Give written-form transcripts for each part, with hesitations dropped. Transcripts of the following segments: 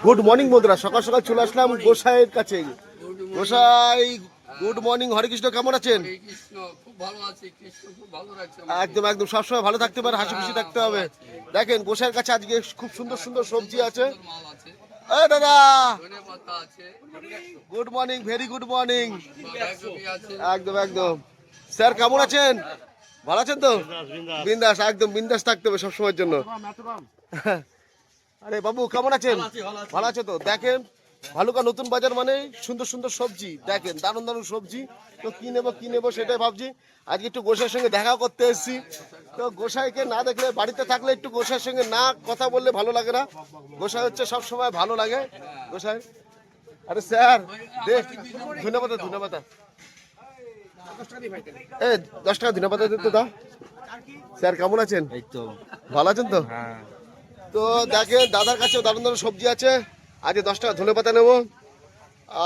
Good morning বন্ধুরা, সকাল সকাল চলে আসলাম গোসাইয়ের কাছে। গোসাই গুড মর্নিং। হরে কৃষ্ণ, কেমন আছেন? একদম একদম সবসময় ভালো থাকতে পারে, হাসি খুশি থাকতে হবে। দেখেন গোসাইয়ের কাছে আজকে খুব সুন্দর সুন্দর সবজি আছে। দাদা good morning, very good morning. একদম একদম। স্যার কেমন আছেন? ভালো আছেন তো? বিন্দাস, একদম বিন্দাস থাকতে হবে সবসময়ের জন্য। আরে বাবু কেমন আছেন? ভালো আছে তো? দেখেন ভালুকা নতুন বাজার মানে সুন্দর সুন্দর সবজি। দেখেন দারুণ দারুণ সবজি। তো কি নেবো সেটাই ভাবছি। আজকে একটু গোসাইয়ের সঙ্গে দেখা করতে এসেছি। তো গোসাইকে না দেখলে, বাড়িতে থাকলে একটু গোসাইয়ের সঙ্গে না কথা বললে ভালো লাগে না। গোসাই হচ্ছে সব সময় ভালো লাগে গোসাই। আরে স্যার দেখ, ধন্যবাদ ধন্যবাদ। এ 10 টাকা ধন্যবাদ দিতে দাও। স্যার কেমন আছেন? এই তো ভালো আছেন তো? হ্যাঁ। তো দেখেন দাদার কাছেও দারুণ দারুণ সবজি আছে। আজ 10 টাকা ধনেপাতা নেবো।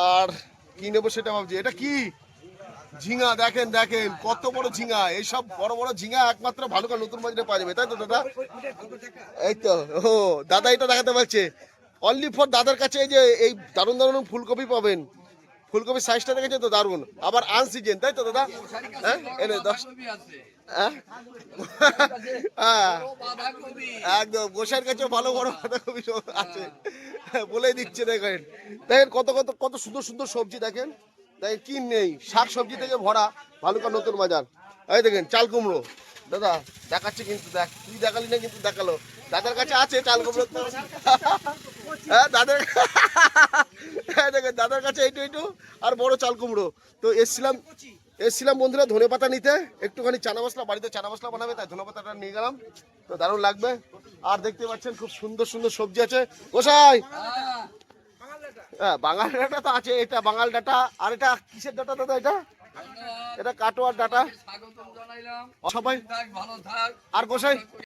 আর কি নেবো সেটা ভাবছি। এটা কি? ঝিঙা। দেখেন দেখেন কত বড় ঝিঙা। এইসব বড় বড় ঝিঙা একমাত্র ভালুকা নতুন বাজারে পাওয়া যাবে, তাই তো দাদা? এই তো ও দাদা এটা দেখাতে পারছে। অনলি ফর দাদার কাছে এই যে এই দারুণ দারুণ ফুলকপি পাবেন। ফুলকপির সাইজটা দেখেছে তো দারুণ, আবার আনসিজন, তাই তো দাদা? হ্যাঁ এনে 10। হ্যাঁ একদম গোসাইয়ের কাছে ভালো বড় বাঁধাকপি আছে বলেই দিচ্ছে। দেখেন দেখেন কত কত কত সুন্দর সুন্দর সবজি। দেখেন দেখেন কি নেই, শাক সবজি থেকে ভরা ভালুকা নতুন বাজার। এই দেখেন চাল কুমড়ো দাদা দেখাচ্ছে, কিন্তু দেখ তুই দেখালি না কিন্তু দেখালো। দাদার কাছে আছে চাল কুমড়ো তো। হ্যাঁ দাদার দেখেন দাদার কাছে এইটু এইটু আর বড় চাল কুমড়ো। তো এসছিলাম বন্ধুরা ধনে পাতা নিতে, একটুখানি চানা মশলা, বাড়িতে চানা মশলা বানাবে তাই ধনে পাতাটা নিয়ে গেলাম। তো দারুণ লাগবে। আর দেখতে পাচ্ছেন খুব সুন্দর সুন্দর সবজি আছে গোসাই। হ্যাঁ বাঙাল ডাটা তো আছে, এটা বাঙাল ডাটা। আর এটা কিসের ডাটা দাদা? এটা এটা কাটোয়ার ডাটা। সবাই আর গোসাই